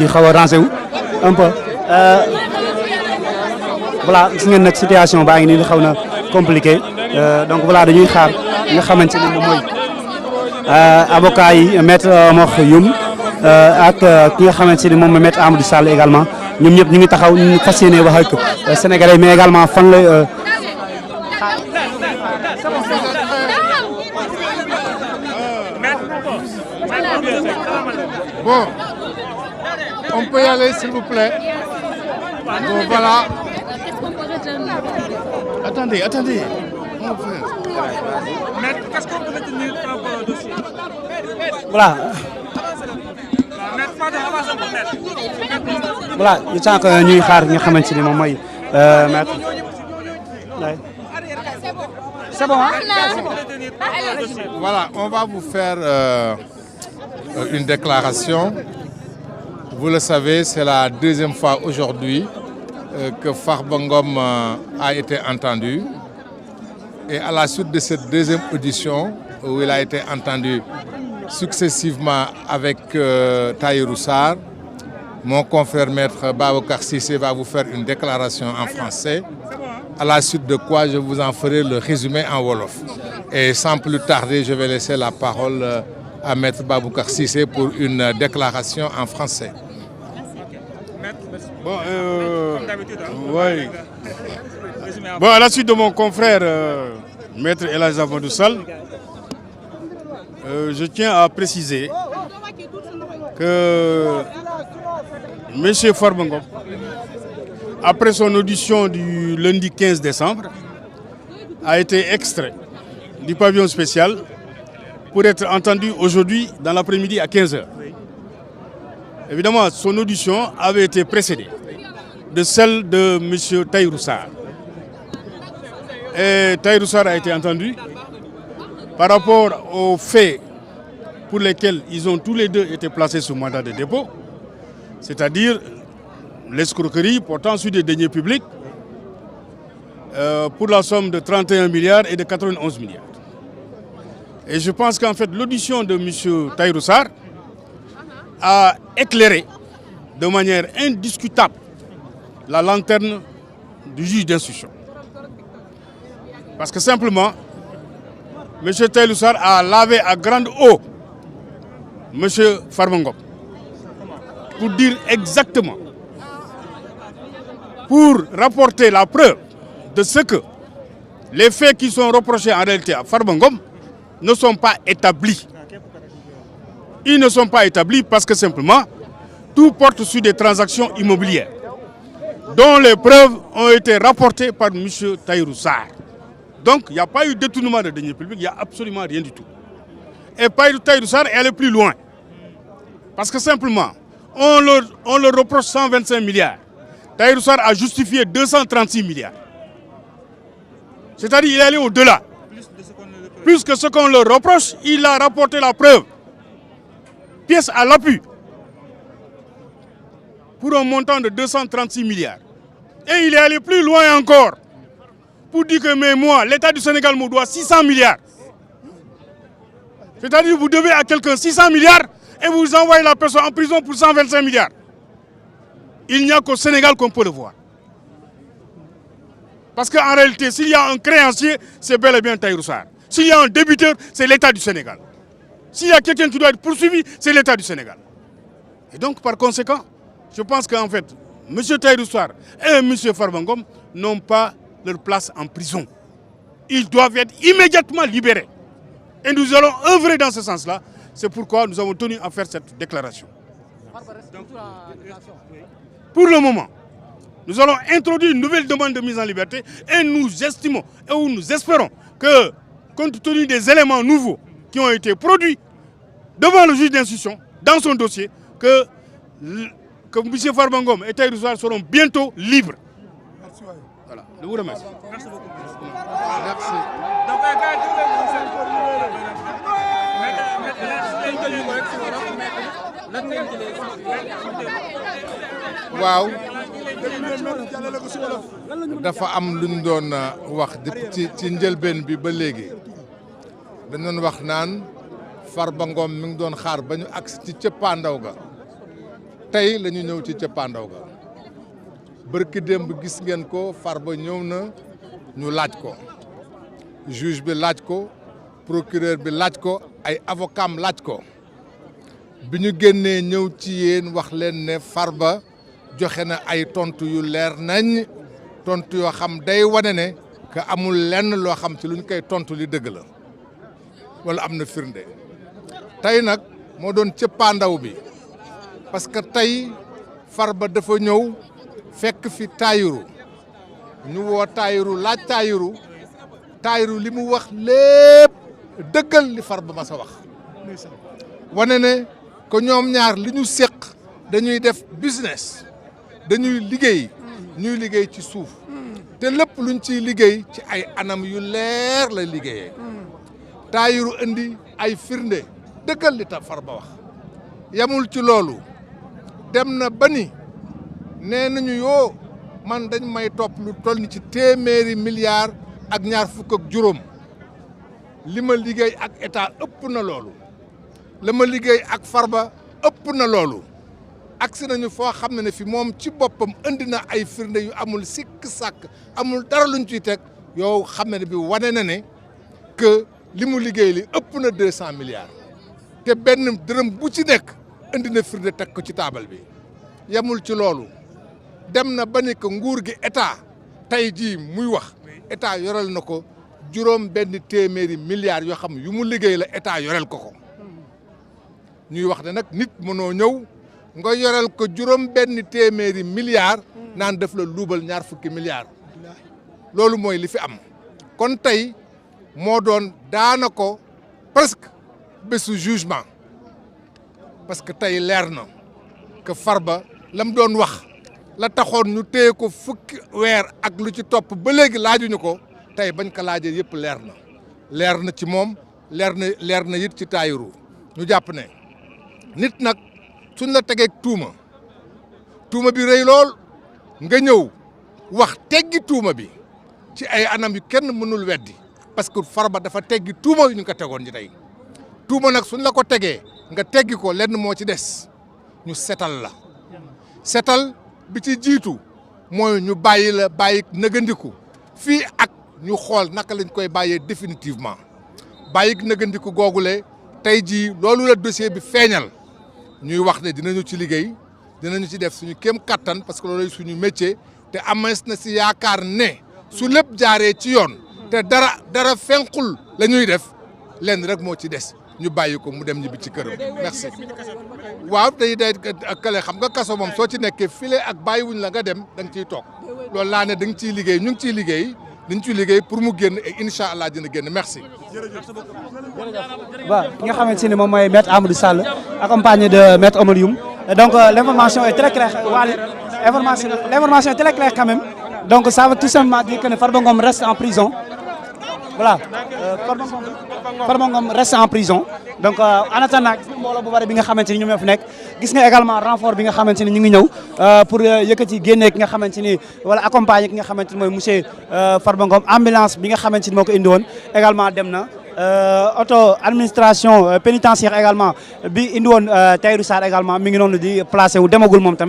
yi xaw a rangé wu un peu voilà gis ngeen nag situation baa ngi nii li xaw na compliqué donc voilà dañuy xaar nga xamante ni moom mooy avocat yi maître Mokh Youm ak ki nga xamante ni moom mooy maître Amadou Sall également ñoom ñëpp ñu ngi taxaw ñu fas yéene wax ak sénégalais mais également fan la. Bon, on peut y aller s'il vous plaît. Bon, voilà. Attendez. Maître, qu'est-ce qu'on peut retenir par rapport au dossier? Voilà. Maître, pas de avance pour maître. Voilà, il temps que ñuy xaar nga xamante ni moom mooy maître. C'est bon, hein? Voilà, on va vous faire une déclaration. Vous le savez, c'est la deuxième fois aujourd'hui que Farba Ngom a été entendu. Et à la suite de cette deuxième audition, où il a été entendu successivement avec Tahirou Sarr, mon confrère maître Babacar Cissé va vous faire une déclaration en français, à la suite de quoi je vous en ferai le résumé en wolof. Et sans plus tarder, je vais laisser la parole à maître Babacar Cissé pour une déclaration en français. Bon, oui. Bon, à la suite de mon confrère maître El Hadji Amadou Sall, je tiens à préciser que M. Farba Ngom, après son audition du lundi 15 décembre, a été extrait du pavillon spécial pour être entendu aujourd'hui dans l'après-midi à 15h. Évidemment, son audition avait été précédée de celle de M. Tahirou Sarr. Et Tahirou Sarr a été entendu par rapport aux faits pour lesquels ils ont tous les deux été placés sous mandat de dépôt, c'est-à-dire l'escroquerie portant sur des deniers publics pour la somme de 31 milliards et de 91 milliards. Et je pense qu'en fait l'audition de M. Tahirou Sarr a éclairé de manière indiscutable la lanterne du juge d'instruction. Parce que simplement, M. Tahirou Sarr a lavé à grande eau M. Farba Ngom pour dire exactement, pour rapporter la preuve de ce que les faits qui sont reprochés en réalité à Farba Ngom ne sont pas établis. Ils ne sont pas établis parce que simplement, tout porte sur des transactions immobilières dont les preuves ont été rapportées par M. Tahirou Sarr. Donc, il n'y a pas eu de détournement de deniers publics, il n'y a absolument rien du tout. Et Tahirou Sarr est allé plus loin. Parce que simplement, on leur reproche 125 milliards. Tahirou Sarr a justifié 236 milliards. C'est-à-dire qu'il est allé au-delà. Plus que ce qu'on leur reproche, il a rapporté la preuve. Pièce à l'appui. Pour un montant de 236 milliards. Et il est allé plus loin encore. Pour dire que mais moi, l'État du Sénégal me doit 600 milliards. C'est-à-dire que vous devez à quelqu'un 600 milliards et vous envoyez la personne en prison pour 125 milliards. Il n'y a qu'au Sénégal qu'on peut le voir. Parce qu'en réalité, s'il y a un créancier, c'est bel et bien Tahirou Sarr. S'il y a un débiteur, c'est l'État du Sénégal. S'il y a quelqu'un qui doit être poursuivi, c'est l'État du Sénégal. Et donc, par conséquent, je pense qu'en fait, M. Tahirou Sarr et M. Farba Ngom n'ont pas leur place en prison. Ils doivent être immédiatement libérés. Et nous allons œuvrer dans ce sens-là. C'est pourquoi nous avons tenu à faire cette déclaration. Pour le moment, nous allons introduire une nouvelle demande de mise en liberté et nous estimons et nous espérons que, compte tenu des éléments nouveaux qui ont été produits devant le juge d'instruction, dans son dossier, que M. Farba Ngom et Tahirou Sarr seront bientôt libres. Voilà, je vous remercie. Merci beaucoup. Merci. waaw dafa am lu ñu doon wax depuis ci njëlbeen bi ba léegi dañ doon wax naan Farba Ngom mi ngi doon xaar ba ñu agsi ci cëppaandaw ga tey la ñu ñëw ci cëppaandaw ga bërki démb gis ngeen ko Farba ñëw na ñu laaj ko juge bi laaj ko procureur bi laaj ko ay avocat am laaj ko bi ñu génnee ñëw ci yéen wax leen ne Farba joxe na ay tontu yu leer nañ tontu yoo xam day wane ne que amul lenn loo xam ci lu ñu koy tontu li dëgg la wala am na firnde tey nag moo doon cëppaandaw bi parce que tey Farba dafa ñëw fekk fi Tahirou ñu woo Tahirou laaj Tahirou li mu wax lépp dëggal li Farba ma sa wax wane ne que ñoom ñaar li ñu séq dañuy def business dañuy liggéey ñuy liggéey ci suuf te lépp luñ ciy liggéey ci ay anam yu leer la liggéeyee Tahirou indi ay firnde dëggal li ta Farba wax yamul ci loolu dem na ba ni nee nañu yoo man dañ may topp lu toll ni ci téeméeri milliards ak ñaar fukk ak juróom li ma liggéey ak état ëpp na loolu la ma liggéey ak Farba ëpp na loolu agsi nañu foo xam ne fi moom ci boppam indi na ay firnde yu amul sikk sàkk amul dara luñ ciy teg yow xam ne bi wane na ne que li mu liggéey li ëpp na 200 milliards te benn dërëm bu ci nekk indi na firnde teg ko ci taabal bi yamul ci loolu dem na ba ni que nguur gi état tey jii muy wax état yorel na ko juróom benn téeméeri milliards yoo xam yu mu liggéey la état yorel ko ñuy wax ne nag nit mënoo ñëw nga yorel ko juróom benn téeméeri milliards naan def la luubal ñaar fukki milliards loolu mooy li fi am kon tey moo doon daana ko presque bésu jugement parce que tey leer na que Farba lam doon wax la taxoon ñu téye ko fukki weer ak lu ci topp ba léegi laajuñu ko tey bañ ko laajee yëpp leer na ci moom leer na it ci Tahirou ñu jàpp ne nit nag suñ la tegee tuuma bi rëy lool nga ñëw wax teggi tuuma bi ci ay anam yu kenn mënul weddi parce que Farba dafa teggi tuuma yu ñu ko tegoon ci tey tuuma nag suñ la ko tegee nga teggi ko lenn moo ci des ñu setal la setal bi ci jiitu mooy ñu bàyyi nëgandiku fii ak ñu xool naka lañ koy bàyyee définitivement bàyyi nëgandiku googule tey jii loolu la dossier bi feeñal ñuy wax ne dinañu ci liggéey dinañu ci def suñu kéem kattan parce que loolu suñu métier te amees na si yaakaar ne su lépp jaaree ci yoon te dara fenqul la ñuy def lenn rek moo ci des ñu bàyyi ko mu dem ñibbi ci këram merci. waaw day kale xam nga kaso moom soo ci nekkee file ak bàyyiwuñ la nga dem da nga ciy toog loolu laa ne da nga ciy liggéey ñu ngi ciy liggéey dañ ciy liggéey pour mu génn et incha allah dina génn merci. waaw ki nga xamante ni moom mooy maître Amadou Sall accompagné de maître Omar Youm donc l'information est très claire l'information est très claire quand même donc ça veut tout simplement dire que Farba Ngom reste en prison voilà Farba Ngom reste en prison donc en attendant gis nga mbooloo bu bari bi nga xamante ni ñoom ñoo fi nekk gis nga également renfort bi nga xamante ni ñu ngi ñëw pour yëkkati génne ki nga xamante ni wala accompagner ki nga xamante ni mooy monsieur Farba Ngom ambulance bi nga xamante ni moo ko indi woon également dem na auto administration pénitentiaire également bi indi woon Tahirou Sarr également mi ngi noonu di placé wu demagul moom tamit